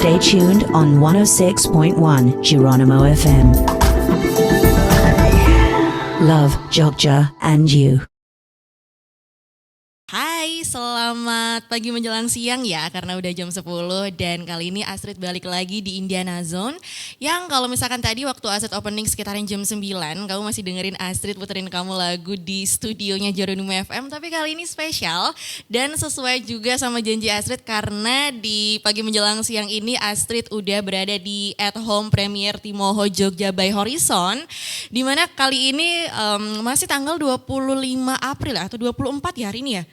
Stay tuned on 106.1 Geronimo FM. Love Jogja and you. Hai, selamat pagi menjelang siang ya, karena udah jam 10 dan kali ini Astrid balik lagi di Indiana Zone. Yang kalau misalkan tadi waktu Astrid opening sekitaran jam 9, kamu masih dengerin Astrid puterin kamu lagu di studionya Geronimo FM. Tapi kali ini spesial dan sesuai juga sama janji Astrid karena di pagi menjelang siang ini Astrid udah berada di At Home Premier Timoho Jogja by Horizon. Dimana kali ini masih tanggal 25 April atau 24 ya hari ini ya?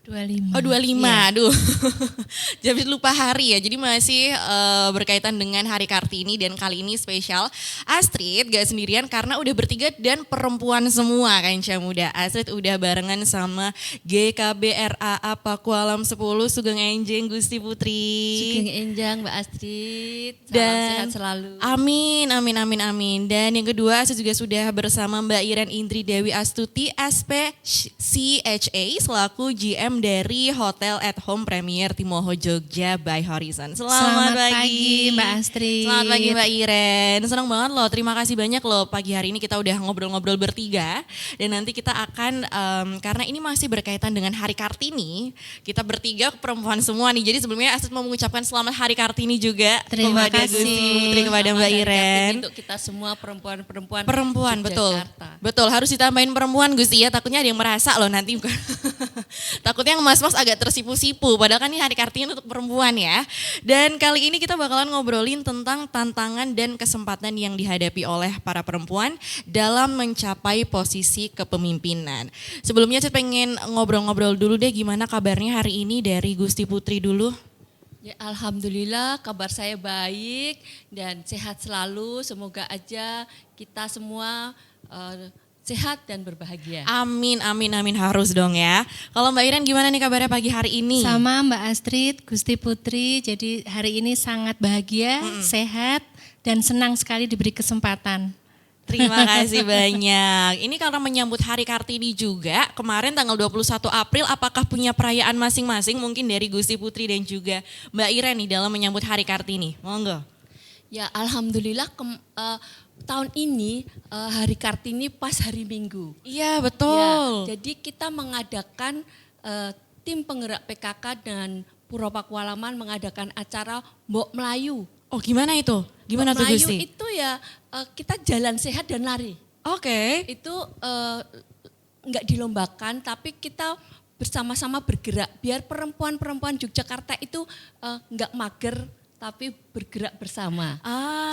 25. Oh 25, yeah. aduh. Jadi lupa hari ya, jadi masih berkaitan dengan Hari Kartini dan kali ini spesial. Astrid gak sendirian karena udah bertiga dan perempuan semua Kanca Muda. Astrid udah barengan sama GKBRAA Pakualam 10 Sugeng Enjing Gusti Putri. Sugeng Enjang Mbak Astrid, salam Dan sehat selalu. Amin, amin, amin, amin. Dan yang kedua Astrid juga sudah bersama Mbak Iren Indri Dewi Astuti SP CHA selaku GM dari Hotel At Home Premier Timoho Jogja by Horizon. Selamat pagi Mbak Astrid. Selamat pagi Mbak Iren. Senang banget loh, terima kasih banyak loh pagi hari ini kita udah ngobrol-ngobrol bertiga. Dan nanti kita akan, karena ini masih berkaitan dengan Hari Kartini, kita bertiga perempuan semua nih. Jadi sebelumnya Astrid mau mengucapkan selamat Hari Kartini juga. Terima kepada kasih. Gusti Putri, kepada Mbak Iren. Untuk kita semua perempuan-perempuan. Perempuan, betul. Jakarta. Betul, harus ditambahin perempuan Gusti ya, takutnya ada yang merasa loh nanti. Takutnya yang mas-mas agak tersipu-sipu, padahal kan ini Hari Kartini untuk perempuan ya. Dan kali ini kita bakalan ngobrolin tentang tantangan dan kesempatan yang dihadapi oleh para perempuan dalam mencapai posisi kepemimpinan. Sebelumnya saya pengen ngobrol-ngobrol dulu deh, gimana kabarnya hari ini dari Gusti Putri dulu? Ya, alhamdulillah kabar saya baik dan sehat selalu. Semoga aja kita semua sehat dan berbahagia. Amin, amin, amin, harus dong ya. Kalau Mbak Iren gimana nih kabarnya pagi hari ini? Sama Mbak Astrid, Gusti Putri, jadi hari ini sangat bahagia, sehat, dan senang sekali diberi kesempatan. Terima kasih banyak. Ini karena menyambut Hari Kartini juga, kemarin tanggal 21 April, apakah punya perayaan masing-masing mungkin dari Gusti Putri dan juga Mbak Iren nih dalam menyambut Hari Kartini? Monggo. Ya, alhamdulillah tahun ini Hari Kartini pas hari Minggu. Iya betul. Ya, jadi kita mengadakan tim penggerak PKK dan Puro Pakualaman mengadakan acara Mbok Melayu. Oh gimana itu? Gimana Mbok tuh Melayu Gusti? itu ya kita jalan sehat dan lari. Oke. Itu enggak dilombakan tapi kita bersama-sama bergerak biar perempuan-perempuan Yogyakarta itu enggak mager tapi bergerak bersama.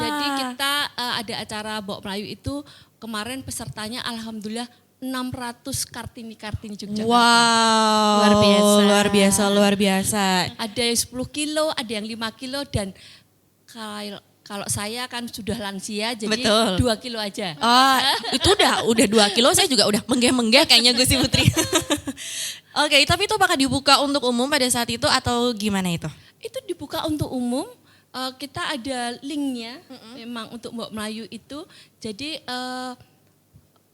Jadi kita ada acara Mbok Melayu itu kemarin pesertanya alhamdulillah 600 Kartini Yogyakarta. Wow, Luar biasa. luar biasa, luar biasa. Ada yang 10 kilo, ada yang 5 kilo dan kalau saya kan sudah lansia jadi Betul. 2 kilo aja. Oh, itu udah 2 kilo, saya juga udah menggeh-menggeh kayaknya Gusti Putri. Oke, tapi itu apakah dibuka untuk umum pada saat itu atau gimana itu? Itu dibuka untuk umum, kita ada linknya memang untuk Mbok Melayu itu. Jadi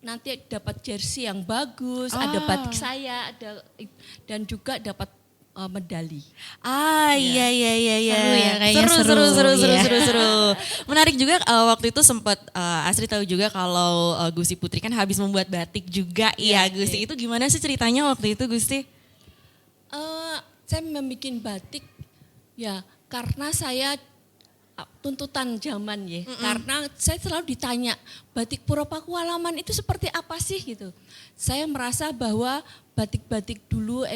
nanti dapat jersey yang bagus, ada batik saya, ada dan juga dapat medali. Iya. Seru ya, kayaknya Seru. Menarik juga waktu itu sempat Astrid tahu juga kalau Gusti Putri kan habis membuat batik juga. Iya Gusti, itu gimana sih ceritanya waktu itu Gusti? Saya membuat batik ya karena saya tuntutan zaman ya. Karena saya selalu ditanya batik Puro Pakualaman itu seperti apa sih gitu. Saya merasa bahwa batik-batik dulu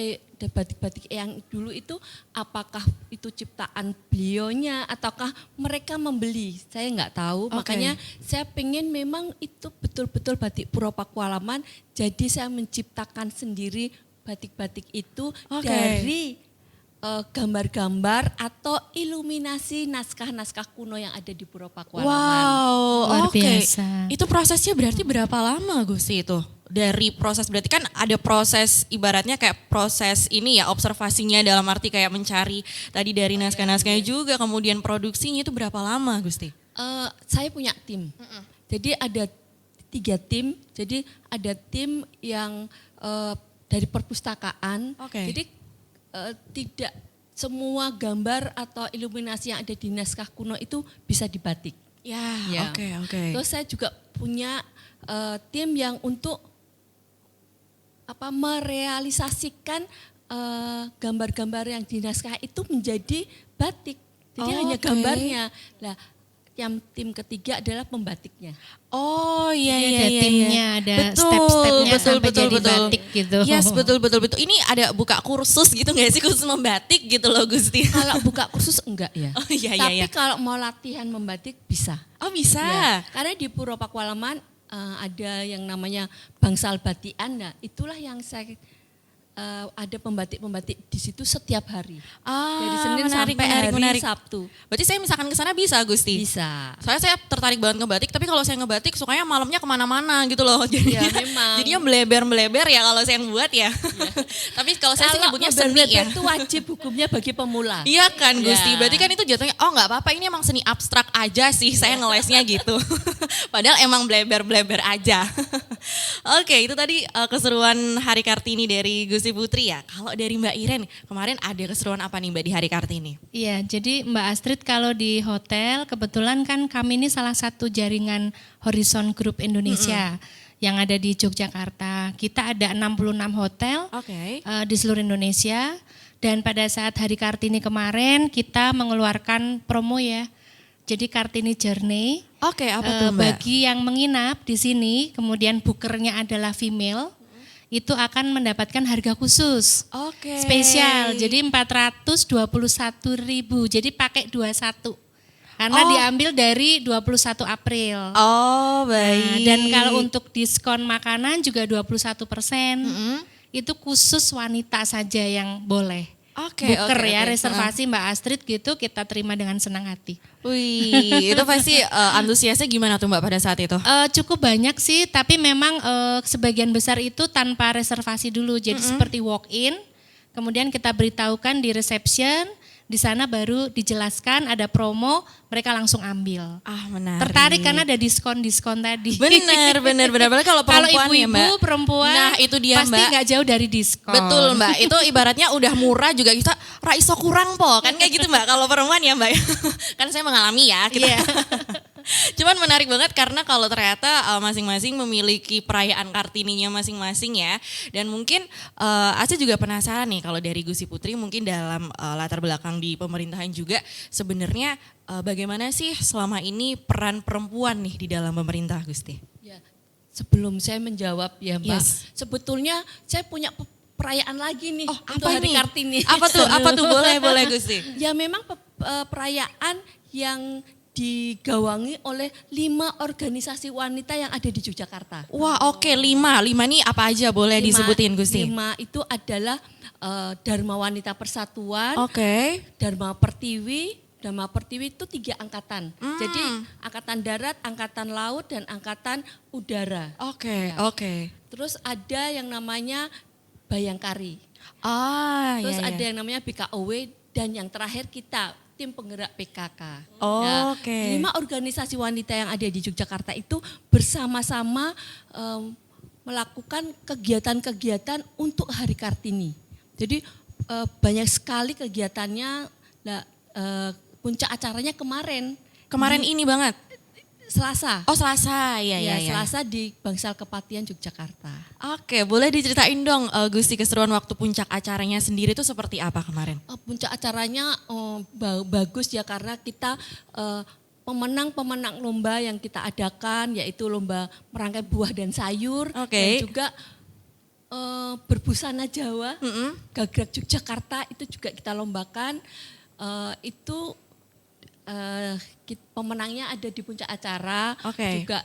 batik-batik yang dulu itu apakah itu ciptaan beliaunya ataukah mereka membeli, saya nggak tahu. Makanya saya pengen memang itu betul-betul batik Puro Pakualaman, jadi saya menciptakan sendiri batik-batik itu dari gambar-gambar atau iluminasi naskah-naskah kuno yang ada di Puro Pakualaman. Wow, Luar oke. biasa. Itu prosesnya berarti berapa lama Gusti itu? Dari proses berarti kan ada proses ibaratnya kayak proses ini ya observasinya dalam arti kayak mencari tadi dari naskah-naskahnya juga kemudian produksinya itu berapa lama Gusti? Saya punya tim. Jadi ada 3 tim. Jadi ada tim yang dari perpustakaan. Oke. Jadi tidak semua gambar atau iluminasi yang ada di naskah kuno itu bisa dibatik. Ya, Ya. oke. Terus saya juga punya tim yang untuk merealisasikan gambar-gambar yang di naskah itu menjadi batik. Jadi hanya Oke. gambarnya. Nah, yang tim ketiga adalah pembatiknya. Oh iya Jadi iya ada iya. timnya, ada Betul, step-stepnya betul, sampai betul, jadi betul. batik gitu. Yes, betul. Ini ada buka kursus gitu nggak sih, khusus membatik gitu loh Gusti? Kalau buka kursus enggak ya. Oh iya Tapi iya. kalau mau latihan membatik bisa. Oh bisa. Ya, karena di Puro Pakualaman ada yang namanya bangsal batian. Nah, itulah yang saya ada pembatik-pembatik di situ setiap hari. Dari Senin sampai hari Sabtu. Berarti saya misalkan ke sana bisa Gusti? Bisa. Soalnya saya tertarik banget ngebatik, tapi kalau saya ngebatik sukanya malamnya kemana-mana gitu loh. Ya, memang. Jadinya melebar-melebar ya kalau saya yang buat ya. Tapi kalau saya sih nyebutnya seni ya. Itu wajib hukumnya bagi pemula. Iya kan Gusti, Ya. berarti kan itu jatuhnya, oh nggak apa-apa ini emang seni abstrak aja sih, saya ngelesnya gitu. Padahal emang bleber-bleber aja. Oke, itu tadi keseruan Hari Kartini dari Gusti Putri ya. Kalau dari Mbak Iren, kemarin ada keseruan apa nih Mbak di Hari Kartini? Iya, jadi Mbak Astrid kalau di hotel kebetulan kan kami ini salah satu jaringan Horizon Group Indonesia yang ada di Yogyakarta. Kita ada 66 hotel Oke. di seluruh Indonesia dan pada saat Hari Kartini kemarin kita mengeluarkan promo ya. Jadi Kartini Journey. Oke, apa tuh Mbak? Bagi yang menginap di sini kemudian bookernya adalah female itu akan mendapatkan harga khusus. Oke. Spesial, jadi 421.000, jadi pakai 21. Karena Oh. diambil dari 21 April. Oh Nah, baik. dan kalau untuk diskon makanan juga 21%. Itu khusus wanita saja yang boleh. Oke, Booker oke, ya, oke. reservasi Mbak Astrid gitu kita terima dengan senang hati. Wih, itu pasti antusiasnya gimana tuh Mbak pada saat itu? Cukup banyak sih, tapi memang sebagian besar itu tanpa reservasi dulu. Jadi seperti walk-in, kemudian kita beritahukan di reception, di sana baru dijelaskan ada promo, mereka langsung ambil. Ah menarik. Tertarik karena ada diskon-diskon tadi. Bener. Apalagi kalau Kalau perempuan ya ibu-ibu, Mbak. perempuan, Nah itu dia pasti Mbak. nggak jauh dari diskon. Betul Mbak, itu ibaratnya udah murah juga kita raiso kurang po, kan kayak gitu Mbak kalau perempuan ya Mbak. Kan saya mengalami ya. Kita. Iya. Cuman menarik banget karena kalau ternyata masing-masing memiliki perayaan Kartininya masing-masing ya. Dan mungkin Aca juga penasaran nih kalau dari Gusti Putri mungkin dalam latar belakang di pemerintahan juga sebenarnya bagaimana sih selama ini peran perempuan nih di dalam pemerintah Gusti? Ya, sebelum saya menjawab ya Mbak, Yes. sebetulnya saya punya perayaan lagi nih Oh, untuk apa Hari nih? Kartini. Apa tuh? Boleh Gusti. Ya memang perayaan yang digawangi oleh 5 organisasi wanita yang ada di Yogyakarta. Wah oke, 5 nih apa aja boleh disebutin Gusti? 5 itu adalah Dharma Wanita Persatuan, Oke. Dharma Pertiwi itu 3 angkatan. Jadi angkatan darat, angkatan laut, dan angkatan udara. Oke. Terus ada yang namanya Bayangkari. Ah, Terus iya, ada iya. yang namanya BKOW, dan yang terakhir kita tim penggerak PKK. Oh, Nah, oke. 5 organisasi wanita yang ada di Yogyakarta itu bersama-sama melakukan kegiatan-kegiatan untuk Hari Kartini. Jadi banyak sekali kegiatannya. Puncak acaranya kemarin Ini banget. Selasa. Oh Selasa, iya. Selasa di Bangsal Kepatihan Yogyakarta. Oke, boleh diceritain dong Gusti keseruan waktu puncak acaranya sendiri itu seperti apa kemarin? Puncak acaranya bagus ya karena kita pemenang lomba yang kita adakan yaitu lomba merangkai buah dan sayur. Oke. Dan juga berbusana Jawa, Gagrag Yogyakarta itu juga kita lombakan. Pemenangnya ada di puncak acara. Oke. Juga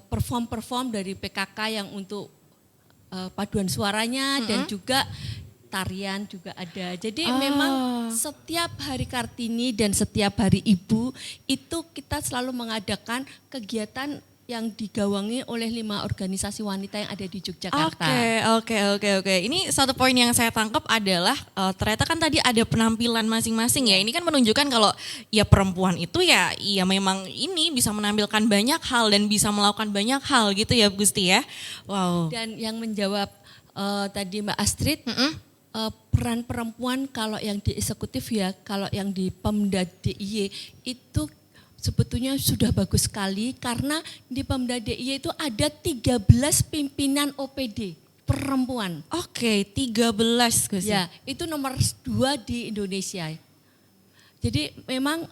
perform dari PKK yang untuk paduan suaranya dan juga tarian juga ada. Jadi memang setiap Hari Kartini dan setiap Hari Ibu itu kita selalu mengadakan kegiatan yang digawangi oleh 5 organisasi wanita yang ada di Yogyakarta. Oke. Ini satu poin yang saya tangkap adalah ternyata kan tadi ada penampilan masing-masing ya. Ini kan menunjukkan kalau ya perempuan itu ya memang ini bisa menampilkan banyak hal dan bisa melakukan banyak hal gitu ya Gusti ya. Wow. Dan yang menjawab tadi Mbak Astrid, peran perempuan kalau yang di eksekutif ya, kalau yang di Pemda DIY itu sebetulnya sudah bagus sekali karena di Pemda DIY itu ada 13 pimpinan OPD perempuan. Oke, 13 Gus. Ya, itu nomor 2 di Indonesia. Jadi memang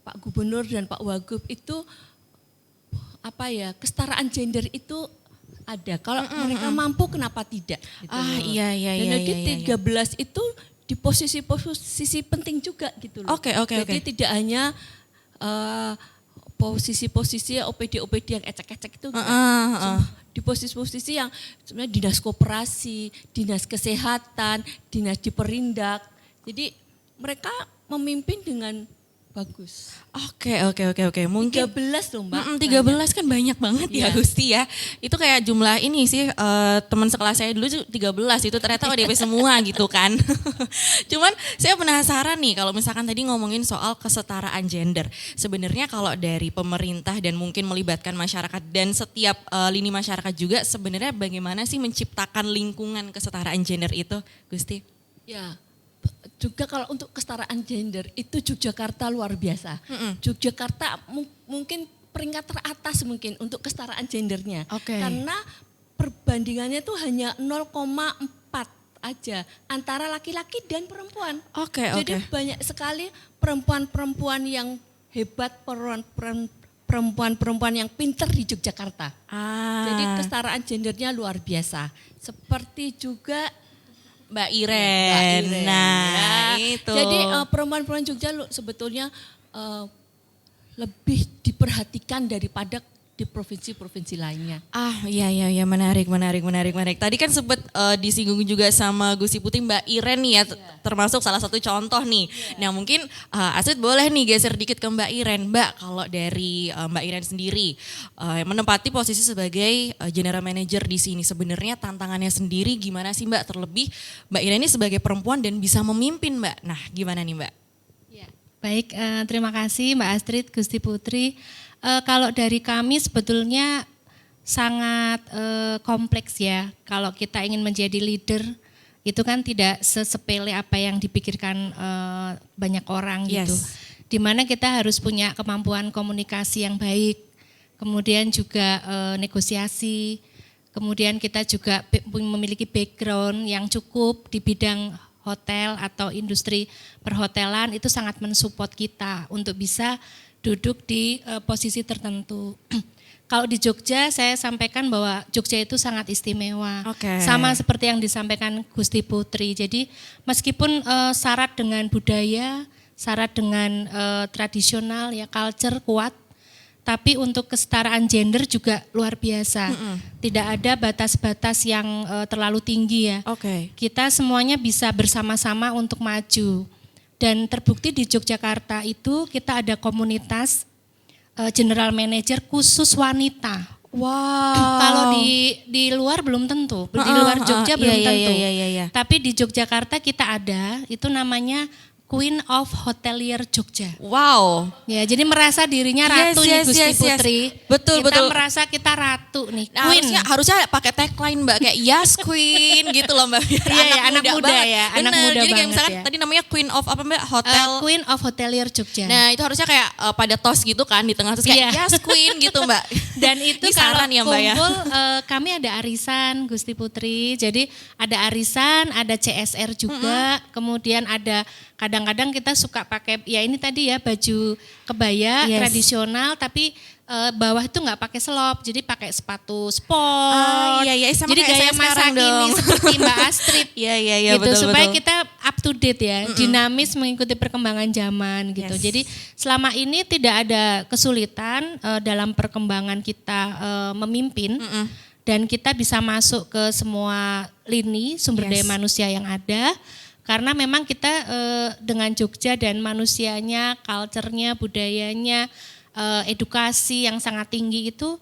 Pak Gubernur dan Pak Wagub itu kesetaraan gender itu ada. Kalau mereka mampu kenapa tidak? Gitu. Iya. Dan jadi 13 itu di posisi penting juga gitu loh. Oke. Jadi tidak hanya posisi-posisi OPD-OPD yang ecek-ecek itu. Di posisi-posisi yang sebenarnya dinas koperasi, dinas kesehatan, dinas di perindak. Jadi mereka memimpin dengan bagus. Oke. Mungkin 13 loh Mbak. 13 kan banyak banget ya Iya. Gusti ya. Itu kayak jumlah ini sih teman sekelas saya dulu 13 itu ternyata ODP semua gitu kan. Cuman saya penasaran nih kalau misalkan tadi ngomongin soal kesetaraan gender. Sebenarnya kalau dari pemerintah dan mungkin melibatkan masyarakat dan setiap lini masyarakat juga sebenarnya bagaimana sih menciptakan lingkungan kesetaraan gender itu Gusti? Ya. Juga kalau untuk kesetaraan gender itu Yogyakarta luar biasa. Yogyakarta mungkin peringkat teratas mungkin untuk kesetaraan gendernya. Oke. Karena perbandingannya itu hanya 0,4 aja antara laki-laki dan perempuan. Oke. Jadi banyak sekali perempuan-perempuan yang hebat, perempuan-perempuan yang pinter di Yogyakarta. Jadi kesetaraan gendernya luar biasa. Seperti juga Mbak Iren. Nah, ya. itu. Jadi perempuan-perempuan Jogja sebetulnya lebih diperhatikan daripada di provinsi-provinsi lainnya. Iya, menarik. Tadi kan sempat disinggung juga sama Gusti Putri Mbak Iren nih ya, termasuk salah satu contoh nih. Nah mungkin Astrid boleh nih geser dikit ke Mbak Iren. Mbak, kalau dari Mbak Iren sendiri menempati posisi sebagai general manager di sini, sebenarnya tantangannya sendiri gimana sih Mbak? Terlebih Mbak Iren ini sebagai perempuan dan bisa memimpin Mbak. Nah gimana nih Mbak? Baik, terima kasih Mbak Astrid, Gusti Putri. Kalau dari kami sebetulnya sangat kompleks ya. Kalau kita ingin menjadi leader itu kan tidak sesepele apa yang dipikirkan banyak orang gitu. Dimana kita harus punya kemampuan komunikasi yang baik, kemudian juga negosiasi, kemudian kita juga memiliki background yang cukup di bidang hotel atau industri perhotelan, itu sangat mensupport kita untuk bisa duduk di posisi tertentu. Kalau di Jogja saya sampaikan bahwa Jogja itu sangat istimewa. Sama seperti yang disampaikan Gusti Putri. Jadi meskipun syarat dengan budaya, syarat dengan tradisional ya culture kuat, tapi untuk kesetaraan gender juga luar biasa. Tidak ada batas-batas yang terlalu tinggi ya. Kita semuanya bisa bersama-sama untuk maju. Dan terbukti di Yogyakarta itu kita ada komunitas general manager khusus wanita. Wow. Kalau di luar belum tentu, di luar Jogja belum tentu. Tapi di Yogyakarta kita ada, itu namanya Queen of Hotelier Jogja. Wow. Ya, jadi merasa dirinya ratu nih Gusti Putri. Betul. Kita merasa kita ratu nih, Nah, Queen. harusnya pakai tagline Mbak kayak yes Queen gitu loh Mbak. Anak muda banget. ya, anak Bener. muda Jadi kayak banget misalkan ya. tadi namanya Queen of apa Mbak? Hotel. Queen of Hotelier Jogja. Nah, itu harusnya kayak pada tos gitu kan di tengah terus kayak yes Queen gitu Mbak. Dan itu Ini kalau saran ya Mbak ya. kumpul kami ada arisan Gusti Putri. Jadi ada arisan, ada CSR juga, kemudian ada kadang-kadang kita suka pakai ya ini tadi ya baju kebaya tradisional tapi bawah itu nggak pakai selop, jadi pakai sepatu sport. Iya, sama jadi kayak gaya saya masa sekarang kini dong. seperti Mbak Astrid. Iya, gitu, betul. supaya kita up to date ya, dinamis mengikuti perkembangan zaman gitu. Jadi selama ini tidak ada kesulitan dalam perkembangan kita memimpin. Dan kita bisa masuk ke semua lini sumber daya manusia yang ada. Karena memang kita dengan Jogja dan manusianya, culture-nya, budayanya, edukasi yang sangat tinggi itu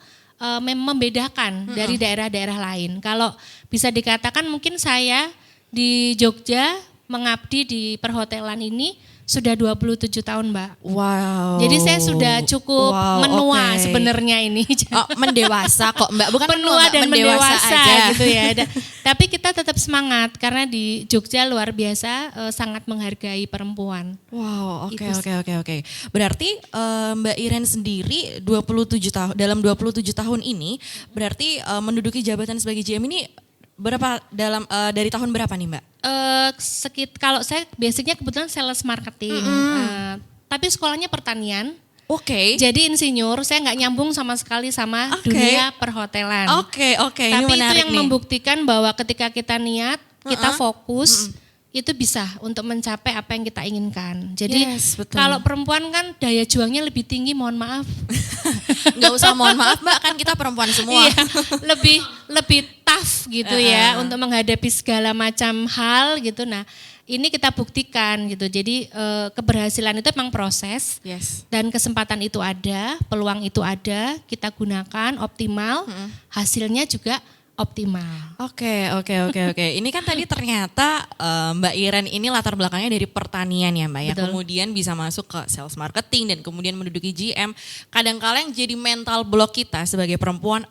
membedakan dari daerah-daerah lain. Kalau bisa dikatakan mungkin saya di Jogja mengabdi di perhotelan ini sudah 27 tahun, Mbak. Wow. Jadi saya sudah cukup menua oke. sebenarnya ini. Oh, mendewasa kok Mbak, bukan Menua dan mendewasa aja. gitu ya. Tapi kita tetap semangat karena di Jogja luar biasa sangat menghargai perempuan. Wow, oke Itu sih. oke. Berarti Mbak Iren sendiri 27 tahun dalam 27 tahun ini berarti menduduki jabatan sebagai GM ini berapa dari tahun berapa nih, Mbak? Kalau saya basicnya kebetulan sales marketing, tapi sekolahnya pertanian. Oke. Jadi insinyur, saya nggak nyambung sama sekali sama Oke. dunia perhotelan. Oke. Ini Tapi itu menarik yang nih. membuktikan bahwa ketika kita niat, kita fokus, itu bisa untuk mencapai apa yang kita inginkan. Jadi Yes, betul. kalau perempuan kan daya juangnya lebih tinggi, mohon maaf. Nggak usah mohon maaf Mbak, kan kita perempuan semua. Iya, lebih tough gitu ya untuk menghadapi segala macam hal gitu. Nah, ini kita buktikan gitu. Jadi keberhasilan itu memang proses. Yes. Dan kesempatan itu ada, peluang itu ada, kita gunakan optimal, hasilnya juga optimal. Oke. Ini kan tadi ternyata Mbak Iren ini latar belakangnya dari pertanian ya Mbak ya. Betul. Kemudian bisa masuk ke sales marketing dan kemudian menduduki GM. Kadang-kala yang jadi mental block kita sebagai perempuan,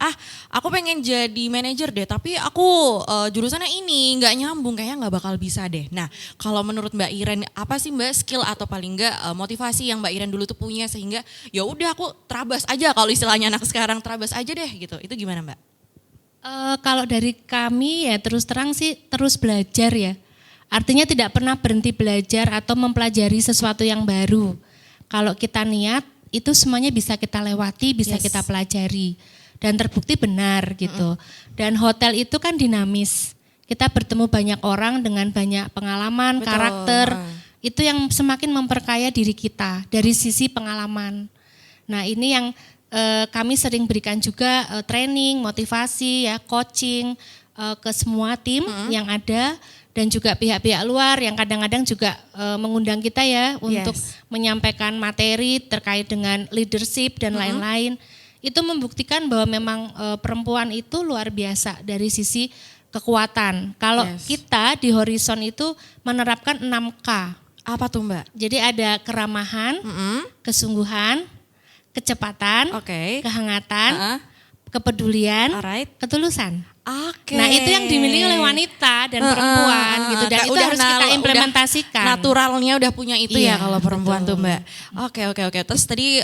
aku pengen jadi manajer deh, tapi aku jurusannya ini nggak nyambung, kayaknya nggak bakal bisa deh. Nah, kalau menurut Mbak Iren apa sih Mbak skill atau paling nggak motivasi yang Mbak Iren dulu tuh punya sehingga ya udah aku terabas aja, kalau istilahnya anak sekarang terabas aja deh gitu. Itu gimana Mbak? Kalau dari kami ya terus terang sih terus belajar ya. Artinya tidak pernah berhenti belajar atau mempelajari sesuatu yang baru. Kalau kita niat itu semuanya bisa kita lewati, bisa Yes. kita pelajari. Dan terbukti benar gitu. Dan hotel itu kan dinamis. Kita bertemu banyak orang dengan banyak pengalaman, Betul. karakter. Itu yang semakin memperkaya diri kita dari sisi pengalaman. Nah ini yang kami sering berikan juga training, motivasi, ya, coaching ke semua tim yang ada dan juga pihak-pihak luar yang kadang-kadang juga mengundang kita ya untuk menyampaikan materi terkait dengan leadership dan lain-lain. Itu membuktikan bahwa memang perempuan itu luar biasa dari sisi kekuatan. Kalau kita di Horizon itu menerapkan 6K. Apa tuh Mbak? Jadi ada keramahan, kesungguhan, kecepatan, kehangatan, kepedulian, ketulusan. Oke. Nah itu yang dimiliki oleh wanita dan perempuan gitu, dan itu harus kita implementasikan. Naturalnya udah punya itu ya Iya, kalau perempuan betul. tuh Mbak. Oke. Terus tadi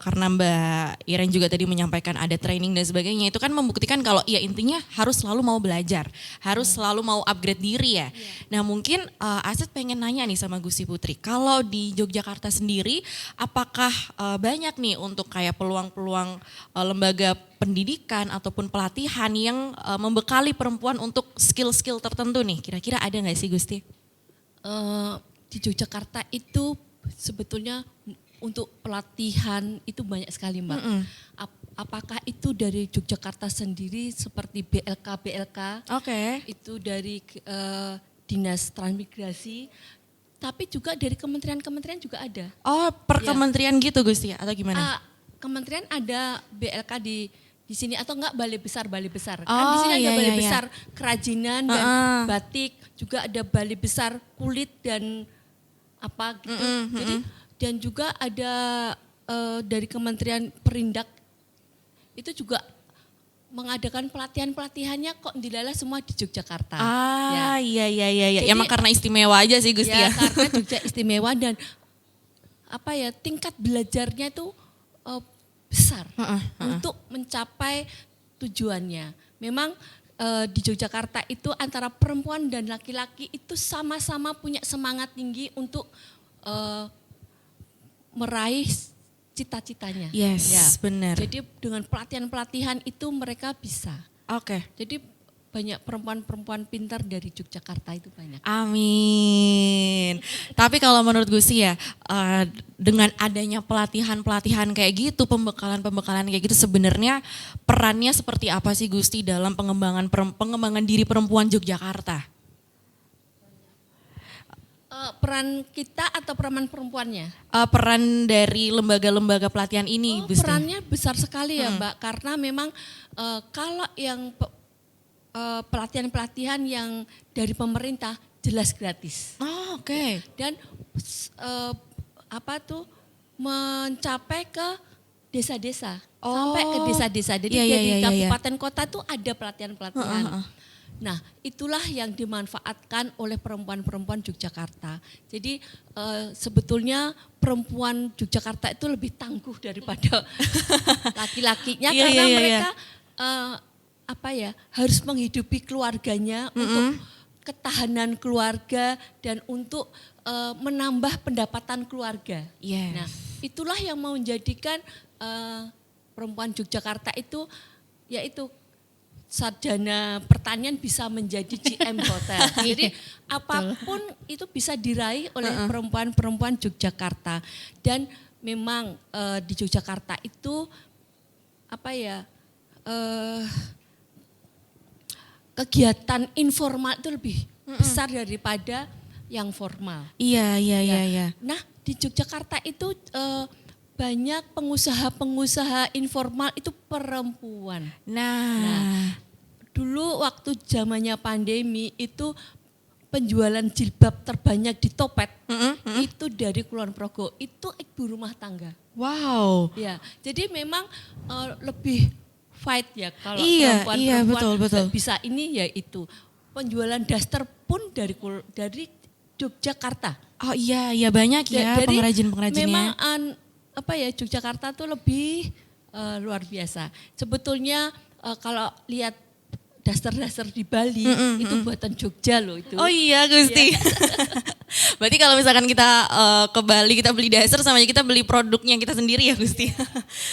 karena Mbak Iren juga tadi menyampaikan ada training dan sebagainya, itu kan membuktikan kalau ya intinya harus selalu mau belajar, harus selalu mau upgrade diri ya. Nah mungkin Aset pengen nanya nih sama Gusti Putri, kalau di Yogyakarta sendiri apakah banyak nih untuk kayak peluang-peluang lembaga pendidikan ataupun pelatihan yang membekali perempuan untuk skill-skill tertentu nih, kira-kira ada nggak sih Gusti? Di Yogyakarta itu sebetulnya untuk pelatihan itu banyak sekali Mbak. Apakah itu dari Yogyakarta sendiri seperti BLK, itu dari Dinas Transmigrasi, tapi juga dari kementerian-kementerian juga ada. Oh, per kementerian gitu Gusti atau gimana? Kementerian ada BLK di sini atau enggak balai besar. Kan Oh, di sini ada iya, balai iya. besar kerajinan dan batik, juga ada balai besar kulit dan apa gitu. Jadi dan juga ada dari Kementerian Perindak itu juga mengadakan pelatihannya kok dilala semua di Yogyakarta. Iya. Jadi, Emang karena istimewa aja sih Gusti ya. karena Jogja istimewa dan tingkat belajarnya itu besar untuk mencapai tujuannya. Memang di Yogyakarta itu antara perempuan dan laki-laki itu sama-sama punya semangat tinggi untuk meraih cita-citanya. Yes, benar. Jadi dengan pelatihan-pelatihan itu mereka bisa. Oke. Jadi banyak perempuan-perempuan pintar dari Yogyakarta itu banyak. Amin. Tapi kalau menurut Gusti ya, dengan adanya pelatihan-pelatihan kayak gitu, pembekalan kayak gitu, sebenarnya perannya seperti apa sih Gusti dalam pengembangan diri perempuan Yogyakarta? Peran kita atau peran perempuannya? Peran dari lembaga-lembaga pelatihan ini, Gusti. Perannya besar sekali ya Mbak, karena memang kalau yang pelatihan-pelatihan yang dari pemerintah jelas gratis. Oh, oke. Dan mencapai ke desa-desa, sampai ke desa-desa. Jadi Iya, iya, dari iya, iya. kabupaten kota tuh ada pelatihan-pelatihan. Nah, itulah yang dimanfaatkan oleh perempuan-perempuan Yogyakarta. Jadi sebetulnya perempuan Yogyakarta itu lebih tangguh daripada laki-lakinya Iya, karena iya, iya, mereka harus menghidupi keluarganya untuk ketahanan keluarga dan untuk menambah pendapatan keluarga. Yes. Nah, itulah yang mau menjadikan perempuan Yogyakarta itu yaitu sarjana pertanian bisa menjadi GM hotel. Jadi apapun itu bisa diraih oleh perempuan-perempuan Yogyakarta. Dan memang di Yogyakarta itu kegiatan informal itu lebih besar daripada yang formal. Iya. Nah, di Yogyakarta itu banyak pengusaha-pengusaha informal itu perempuan. Nah, Dulu waktu zamannya pandemi itu penjualan jilbab terbanyak di Topet itu dari Kulon Progo, itu ibu rumah tangga. wow. Ya, jadi memang lebih fight ya kalau Iya, perempuan betul. bisa ini ya itu. Penjualan daster pun dari Yogyakarta. Oh iya banyak ya Jadi pengrajin-pengrajinnya. memang Yogyakarta tuh lebih luar biasa. Sebetulnya kalau lihat daster-daster di Bali itu buatan Jogja loh itu. Oh iya Gusti. Berarti kalau misalkan kita ke Bali kita beli dasar sama aja kita beli produknya kita sendiri ya Gusti.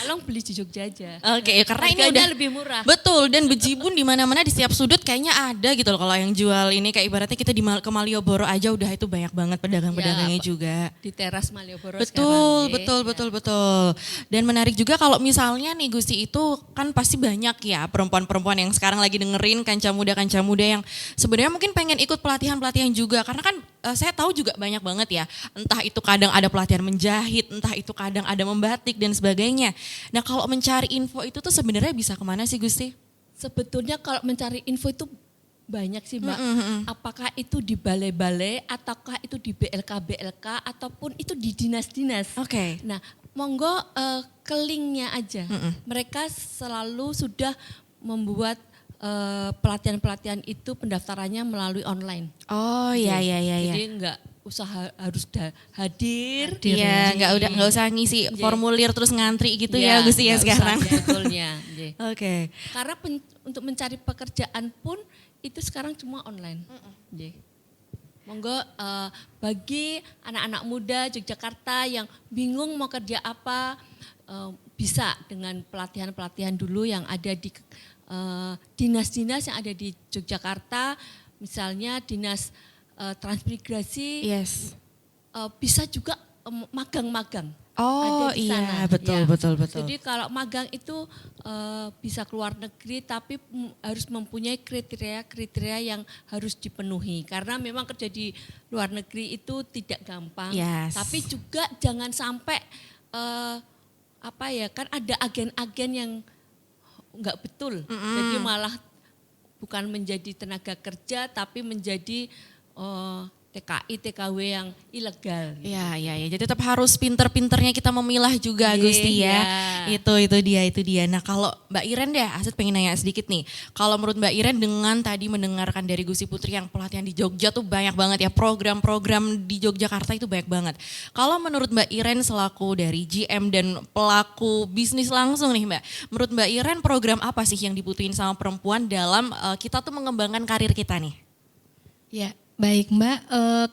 Tolong beli di Jogja aja. Oke, karena ini Harganya udah lebih murah. Betul, dan bejibun di mana-mana di setiap sudut kayaknya ada gitu loh kalau yang jual ini, kayak ibaratnya kita ke Malioboro aja udah itu banyak banget pedagang-pedagangnya juga. Di teras Malioboro Betul, sekarang. betul. Dan menarik juga kalau misalnya nih Gusti itu kan pasti banyak ya perempuan-perempuan yang sekarang lagi dengerin Kanca Muda yang sebenarnya mungkin pengen ikut pelatihan-pelatihan juga karena kan saya tahu juga banyak banget ya, entah itu kadang ada pelatihan menjahit, entah itu kadang ada membatik dan sebagainya. Nah kalau mencari info itu tuh sebenarnya bisa kemana sih Gusti? Sebetulnya kalau mencari info itu banyak sih Mbak. Apakah itu di balai-balai ataukah itu di BLK ataupun itu di dinas-dinas. Oke. Nah, monggo ke linknya aja. Mereka selalu sudah membuat pelatihan-pelatihan itu pendaftarannya melalui online. Oh iya. Jadi enggak usah harus hadir. Iya, nggak usah ngisi formulir terus ngantri gitu ya Gusti ya sekarang. Sebetulnya. Oke. Karena untuk mencari pekerjaan pun itu sekarang cuma online. Monggo bagi anak-anak muda Yogyakarta yang bingung mau kerja apa, bisa dengan pelatihan-pelatihan dulu yang ada di dinas-dinas yang ada di Yogyakarta, misalnya dinas transmigrasi, Yes. bisa juga magang-magang. Oh ada di iya, sana. betul. Jadi kalau magang itu bisa keluar negeri tapi harus mempunyai kriteria yang harus dipenuhi. Karena memang kerja di luar negeri itu tidak gampang. Yes. Tapi juga jangan sampai kan ada agen-agen yang enggak betul. Jadi malah bukan menjadi tenaga kerja tapi menjadi TKI, TKW yang ilegal. Iya. Jadi tetap harus pinter-pinternya kita memilah juga Gusti ya. Itu dia. Nah kalau Mbak Iren deh, Aset pengen nanya sedikit nih. Kalau menurut Mbak Iren dengan tadi mendengarkan dari Gusti Putri yang pelatihan di Jogja tuh banyak banget ya. Program-program di Yogyakarta itu banyak banget. Kalau menurut Mbak Iren selaku dari GM dan pelaku bisnis langsung nih Mbak. Menurut Mbak Iren program apa sih yang dibutuhin sama perempuan dalam kita tuh mengembangkan karir kita nih? Ya, baik Mbak.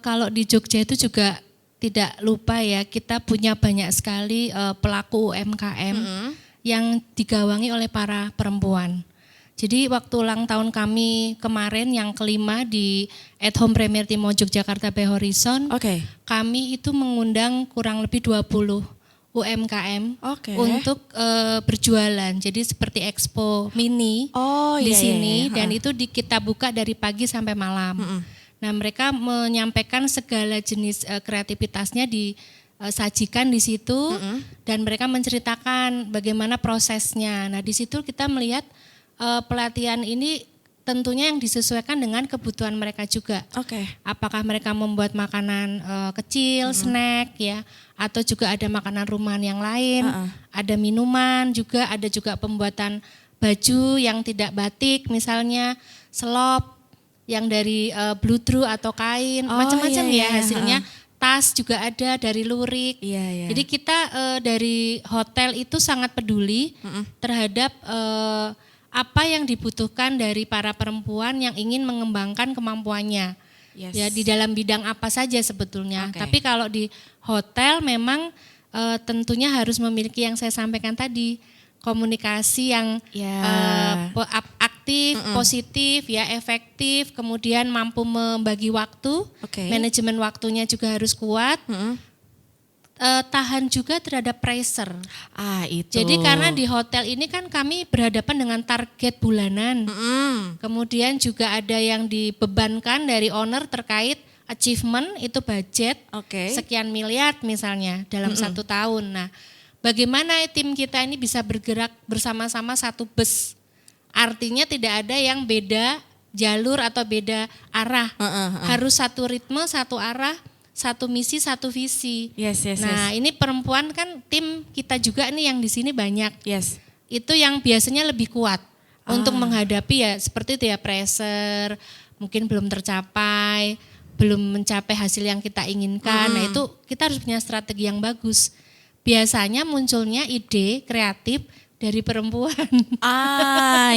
Kalau di Jogja itu juga tidak lupa ya, kita punya banyak sekali pelaku UMKM yang digawangi oleh para perempuan. Jadi waktu ulang tahun kami kemarin yang kelima di At Home Premier Timo Yogyakarta by Horizon, kami itu mengundang kurang lebih 20 UMKM untuk berjualan. Jadi seperti expo mini di sini dan itu kita buka dari pagi sampai malam. Nah mereka menyampaikan segala jenis kreativitasnya disajikan di situ dan mereka menceritakan bagaimana prosesnya. Nah di situ kita melihat pelatihan ini tentunya yang disesuaikan dengan kebutuhan mereka juga. Oke. Apakah mereka membuat makanan kecil, snack ya, atau juga ada makanan rumahan yang lain, ada minuman juga, ada juga pembuatan baju yang tidak batik, misalnya selop yang dari bludru atau kain, macam-macam ya hasilnya. Tas juga ada dari lurik. Iya. Jadi kita dari hotel itu sangat peduli terhadap apa yang dibutuhkan dari para perempuan yang ingin mengembangkan kemampuannya. Yes. Ya di dalam bidang apa saja sebetulnya. Oke. Tapi kalau di hotel memang tentunya harus memiliki yang saya sampaikan tadi, komunikasi yang aktif, positif, ya efektif, kemudian mampu membagi waktu, manajemen waktunya juga harus kuat. Tahan juga terhadap pressure. Itu. Jadi karena di hotel ini kan kami berhadapan dengan target bulanan. Kemudian juga ada yang dibebankan dari owner terkait achievement, itu budget sekian miliar misalnya dalam 1 tahun. Nah, bagaimana tim kita ini bisa bergerak bersama-sama satu bus? Artinya tidak ada yang beda jalur atau beda arah. Harus satu ritme, satu arah, satu misi, satu visi. Nah, ini perempuan kan tim kita juga nih yang di sini banyak. Itu yang biasanya lebih kuat untuk menghadapi ya seperti itu ya, pressure, mungkin belum tercapai, belum mencapai hasil yang kita inginkan. Nah, itu kita harus punya strategi yang bagus. Biasanya munculnya ide kreatif dari perempuan.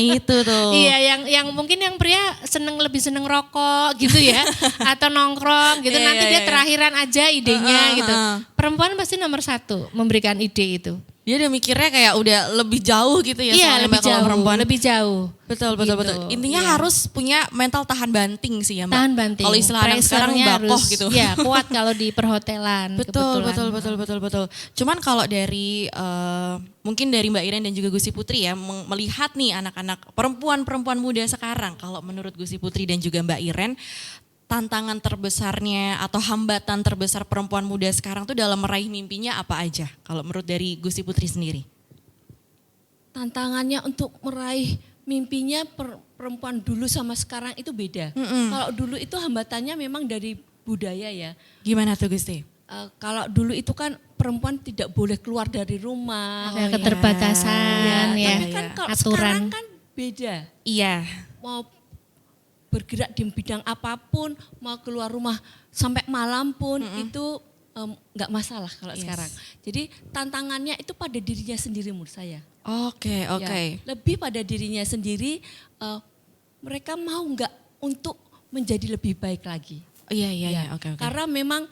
Itu tuh. Iya, yang mungkin yang pria lebih seneng rokok gitu ya, atau nongkrong gitu. Nanti dia terakhiran aja idenya gitu. Perempuan pasti nomor 1 memberikan ide itu. Dia udah mikirnya kayak udah lebih jauh gitu ya. Iya, lebih jauh. Perempuan. Lebih jauh. Betul. Intinya harus punya mental tahan banting sih ya Mbak. Tahan banting. Kalau istilah anak sekarang bakoh gitu. Ya, kuat kalau di perhotelan. Betul. Cuman kalau dari mungkin dari Mbak Iren dan juga Gusti Putri ya, melihat nih anak-anak perempuan muda sekarang, kalau menurut Gusti Putri dan juga Mbak Iren, tantangan terbesarnya atau hambatan terbesar perempuan muda sekarang tuh dalam meraih mimpinya apa aja? Kalau menurut dari Gusti Putri sendiri? Tantangannya untuk meraih mimpinya perempuan dulu sama sekarang itu beda. Kalau dulu itu hambatannya memang dari budaya ya. Gimana tuh Gusti? Kalau dulu itu kan perempuan tidak boleh keluar dari rumah. Keterbatasan ya, tapi kan kalau aturan. sekarang kan beda. Iya. Mau bergerak di bidang apapun, mau keluar rumah sampai malam pun itu nggak masalah kalau sekarang. Jadi tantangannya itu pada dirinya sendiri menurut saya. Oke. Ya, lebih pada dirinya sendiri, mereka mau nggak untuk menjadi lebih baik lagi. Iya. Oke. Karena memang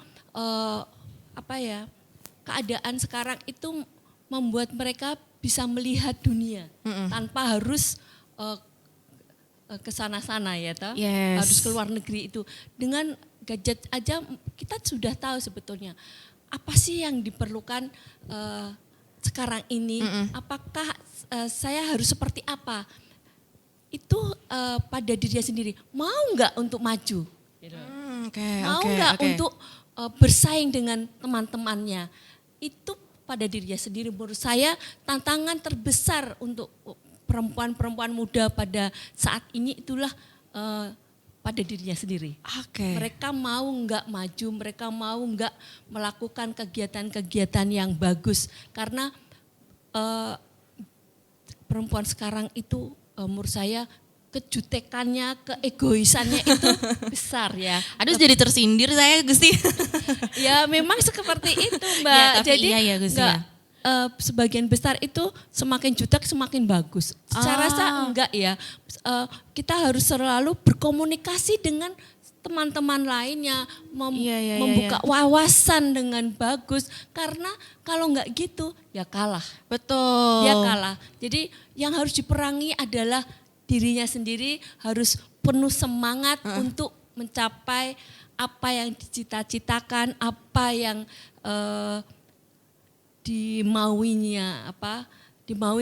keadaan sekarang itu membuat mereka bisa melihat dunia tanpa harus ke sana-sana ya toh. Harus ke luar negeri itu. Dengan gadget aja kita sudah tahu sebetulnya apa sih yang diperlukan sekarang ini. Apakah saya harus seperti apa? Itu pada dirinya sendiri. Mau nggak untuk maju? Mau nggak untuk bersaing dengan teman-temannya? Itu pada dirinya sendiri. Menurut saya tantangan terbesar untuk perempuan-perempuan muda pada saat ini itulah pada dirinya sendiri. Mereka mau nggak maju, mereka mau nggak melakukan kegiatan-kegiatan yang bagus. Karena perempuan sekarang itu menurut saya kejutekannya, keegoisannya itu besar ya. Aduh jadi tersindir saya Gusti. Ya memang seperti itu Mbak. Ya, tapi jadi iya Gusti ya. Sebagian besar itu semakin jutek semakin bagus. Saya rasa enggak ya. Kita harus selalu berkomunikasi dengan teman-teman lainnya, membuka wawasan dengan bagus. Karena kalau enggak gitu ya kalah. Betul. Ya kalah. Jadi yang harus diperangi adalah dirinya sendiri, harus penuh semangat untuk mencapai apa yang dicita-citakan, apa yang dimaui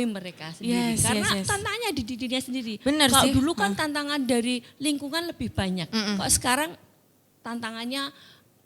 mereka sendiri. Karena tantangannya di dirinya sendiri. Kalau dulu kan tantangan dari lingkungan lebih banyak. Kalau sekarang tantangannya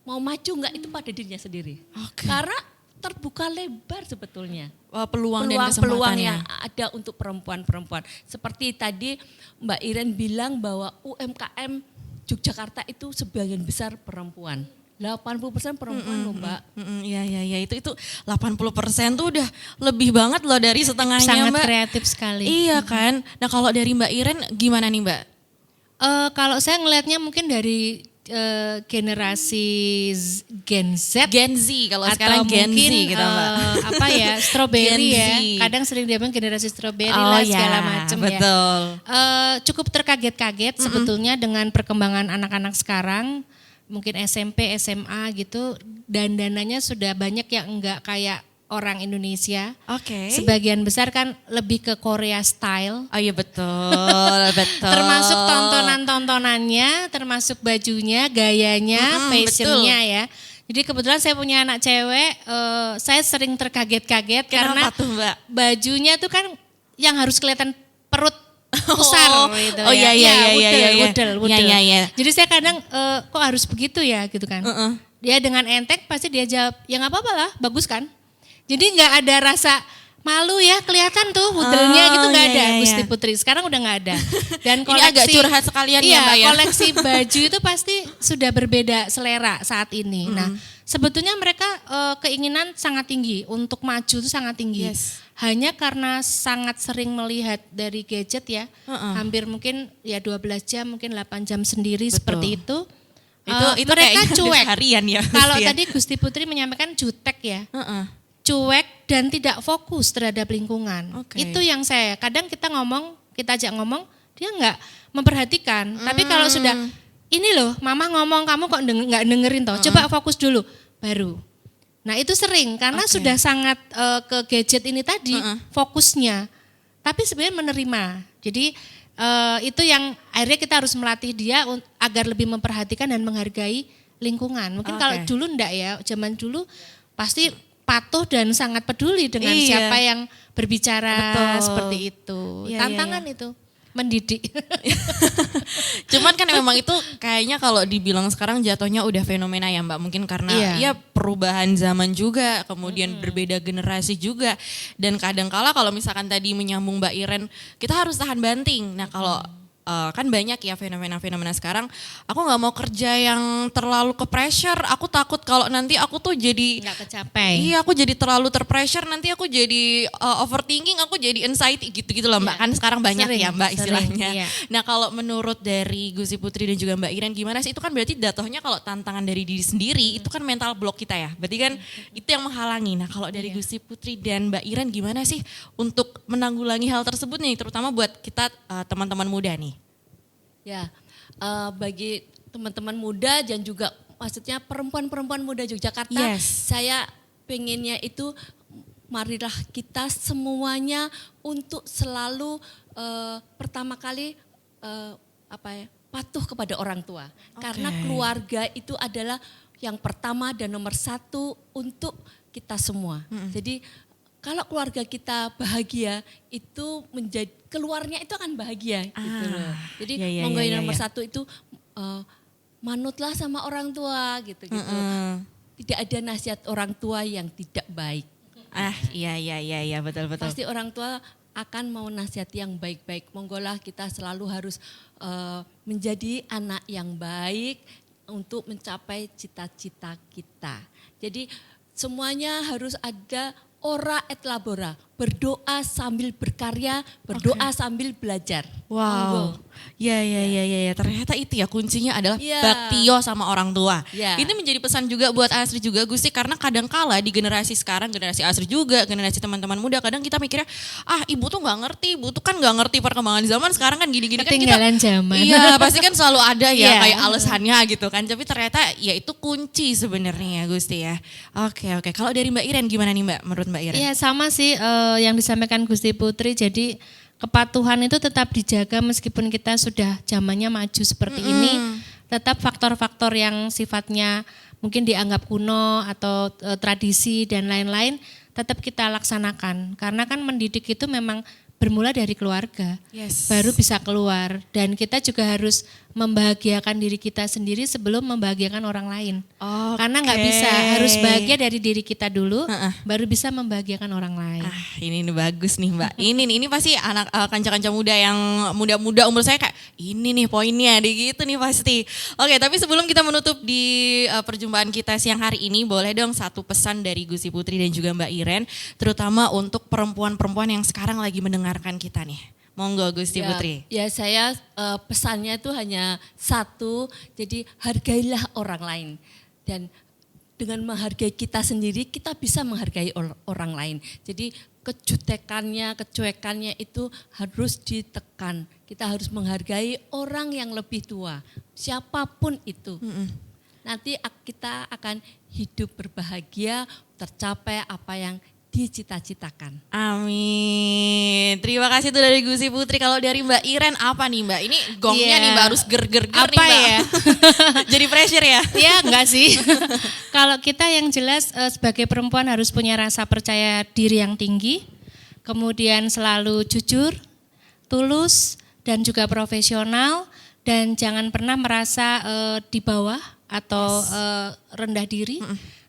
mau maju enggak itu pada dirinya sendiri. Karena terbuka lebar sebetulnya. Peluang dan Peluang kesempatannya. yang ada untuk perempuan-perempuan. Seperti tadi Mbak Iren bilang bahwa UMKM Yogyakarta itu sebagian besar perempuan. 80% perempuan loh Mbak. Iya, itu 80% tuh udah lebih banget loh dari setengahnya Sangat Mbak. kreatif sekali. Iya kan. Nah kalau dari Mbak Iren gimana nih Mbak? Kalau saya ngelihatnya mungkin dari generasi Gen Z Gen Z kalau atau sekarang Gen Z mungkin gitu Mbak. apa ya, strawberry Gen ya. Z. Kadang sering dia bilang generasi strawberry Oh lah ya, segala macam ya. betul. Cukup terkaget-kaget sebetulnya dengan perkembangan anak-anak sekarang, mungkin SMP, SMA gitu, dandanannya sudah banyak yang enggak kayak orang Indonesia. Oke. Sebagian besar kan lebih ke Korea style. Oh iya betul, betul. Termasuk tontonan-tontonannya, termasuk bajunya, gayanya, fashionnya ya. Jadi kebetulan saya punya anak cewek, saya sering terkaget-kaget karena Kenapa tuh Mbak? bajunya tuh kan yang harus kelihatan perut besar gitu oh ya. iya, Wudel. Iya. Jadi saya kadang kok harus begitu ya gitu kan. Dia dengan enteng pasti dia jawab, ya nggak apa-apa lah, bagus kan. Jadi nggak ada rasa malu ya, kelihatan tuh wudelnya gitu nggak ada. Gusti Putri sekarang udah nggak ada. Dan Ini agak curhat sekalian ya Mbak ya. koleksi baju itu pasti sudah berbeda selera saat ini. Nah sebetulnya mereka keinginan sangat tinggi untuk maju itu sangat tinggi. Yes. Hanya karena sangat sering melihat dari gadget ya, hampir mungkin ya 12 jam, mungkin 8 jam sendiri seperti itu. Itu Mereka kayaknya cuek. harian ya. Kalau Gusti ya. tadi Gusti Putri menyampaikan jutek ya. Cuek dan tidak fokus terhadap lingkungan. Oke. Itu yang saya, kadang kita ajak ngomong, dia nggak memperhatikan. Tapi kalau sudah, ini loh mama ngomong kamu kok nggak dengerin toh, coba fokus dulu, baru. Nah itu sering, karena sudah sangat ke gadget ini tadi, fokusnya. Tapi sebenarnya menerima. Jadi itu yang akhirnya kita harus melatih dia agar lebih memperhatikan dan menghargai lingkungan. Mungkin kalau dulu enggak ya, zaman dulu pasti patuh dan sangat peduli dengan siapa yang berbicara seperti itu. Iya, Tantangan itu mendidik. Cuman kan memang itu kayaknya kalau dibilang sekarang jatuhnya udah fenomena ya Mbak. Mungkin karena ya perubahan zaman juga, kemudian berbeda generasi juga. Dan kadangkala kalau misalkan tadi menyambung Mbak Iren, kita harus tahan banting. Nah kalau kan banyak ya fenomena-fenomena sekarang, aku nggak mau kerja yang terlalu ke pressure, aku takut kalau nanti aku tuh jadi Nggak kecapai. Iya, aku jadi terlalu terpressure, nanti aku jadi overthinking, aku jadi anxiety gitu-gitu loh Mbak. Kan sekarang banyak Sering, ya Mbak istilahnya. iya. Nah kalau menurut dari Gusti Putri dan juga Mbak Iren gimana sih? Itu kan berarti jatuhnya kalau tantangan dari diri sendiri itu kan mental block kita ya. Berarti kan itu yang menghalangi. Nah kalau dari Gusti Putri dan Mbak Iren gimana sih untuk menanggulangi hal tersebut nih, terutama buat kita teman-teman muda nih? Ya, bagi teman-teman muda dan juga maksudnya perempuan-perempuan muda Yogyakarta, saya pengennya itu marilah kita semuanya untuk selalu pertama kali patuh kepada orang tua. Karena keluarga itu adalah yang pertama dan nomor satu untuk kita semua. Jadi kalau keluarga kita bahagia, itu menjadi keluarnya itu akan bahagia gitu loh. Jadi monggo yang nomor satu itu manutlah sama orang tua gitu. Tidak ada nasihat orang tua yang tidak baik. Iya betul. Pasti orang tua akan mau nasihat yang baik-baik. Monggolah kita selalu harus menjadi anak yang baik untuk mencapai cita-cita kita. Jadi semuanya harus ada ora et labora, berdoa sambil berkarya, berdoa sambil belajar. Wow, ya. Ternyata itu ya kuncinya adalah baktio sama orang tua. Ini menjadi pesan juga buat Asri juga Gusti, karena kadangkala di generasi sekarang, generasi Asri juga, generasi teman-teman muda, kadang kita mikirnya, ibu tuh nggak ngerti, ibu tuh kan nggak ngerti perkembangan zaman sekarang kan gini-gini kan kita. Ketinggalan zaman. Iya, pasti kan selalu ada ya kayak alasannya gitu kan. Tapi ternyata ya itu kunci sebenarnya ya Gusti ya. Oke. Kalau dari Mbak Iren gimana nih Mbak, menurut Mbak Iren? Iya sama sih yang disampaikan Gusti Putri, jadi kepatuhan itu tetap dijaga meskipun kita sudah zamannya maju seperti ini, tetap faktor-faktor yang sifatnya mungkin dianggap kuno atau tradisi dan lain-lain tetap kita laksanakan. Karena kan mendidik itu memang bermula dari keluarga. Yes. Baru bisa keluar, dan kita juga harus membahagiakan diri kita sendiri sebelum membahagiakan orang lain. Oke. Karena nggak bisa, harus bahagia dari diri kita dulu, baru bisa membahagiakan orang lain. Ini bagus nih Mbak. Ini pasti anak kanca-kanca muda yang muda-muda umur saya kayak ini nih poinnya deh gitu nih pasti. Oke, tapi sebelum kita menutup di perjumpaan kita siang hari ini, boleh dong satu pesan dari Gusi Putri dan juga Mbak Iren, terutama untuk perempuan-perempuan yang sekarang lagi mendengarkan kita nih. Monggo Gusti Putri. Ya saya pesannya itu hanya satu, jadi hargailah orang lain. Dan dengan menghargai kita sendiri, kita bisa menghargai orang lain. Jadi kejutekannya, kecuekannya itu harus ditekan. Kita harus menghargai orang yang lebih tua, siapapun itu. Nanti kita akan hidup berbahagia, tercapai apa yang dicita-citakan. Amin. Terima kasih tuh dari Gusi Putri. Kalau dari Mbak Iren apa nih Mbak? Ini gongnya nih Mbak harus ger-ger nih Apa Mbak. ya? Jadi pressure ya? Ya enggak sih. Kalau kita yang jelas sebagai perempuan harus punya rasa percaya diri yang tinggi, kemudian selalu jujur, tulus, dan juga profesional, dan jangan pernah merasa di bawah atau rendah diri.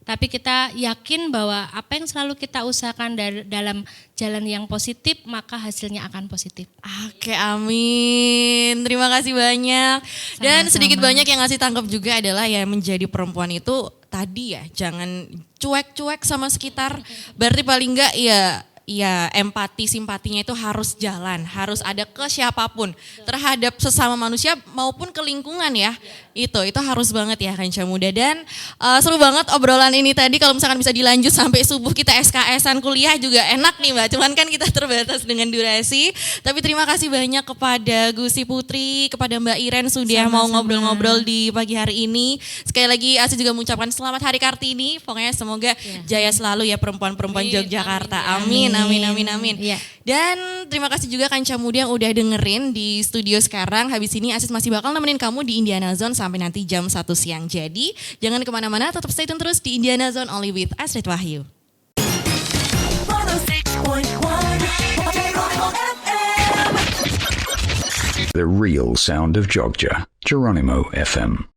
Tapi kita yakin bahwa apa yang selalu kita usahakan dalam jalan yang positif, maka hasilnya akan positif. Oke, amin. Terima kasih banyak. Dan Sama-sama. sedikit banyak yang ngasih tangkap juga adalah ya menjadi perempuan itu tadi ya jangan cuek-cuek sama sekitar. Berarti paling enggak ya empati, simpatinya itu harus jalan, harus ada ke siapapun, terhadap sesama manusia maupun ke lingkungan ya. Itu harus banget ya Kanca Muda. Dan seru banget obrolan ini tadi, kalau misalkan bisa dilanjut sampai subuh kita SKS-an kuliah juga enak nih Mbak, cuman kan kita terbatas dengan durasi. Tapi terima kasih banyak kepada Gusi Putri, kepada Mbak Iren sudah mau ngobrol-ngobrol di pagi hari ini. Sekali lagi Asi juga mengucapkan selamat Hari Kartini, pokoknya semoga jaya selalu ya perempuan-perempuan Yogyakarta. Amin. Iya. Dan terima kasih juga Kanca Muda yang udah dengerin di studio sekarang. Habis ini Asis masih bakal nemenin kamu di Indiana Zone sampai nanti jam 1 siang. Jadi jangan kemana-mana, tetap stay tune terus di Indiana Zone only with Astrid Wahyu. 106.1 The real sound of Jogja. Geronimo FM.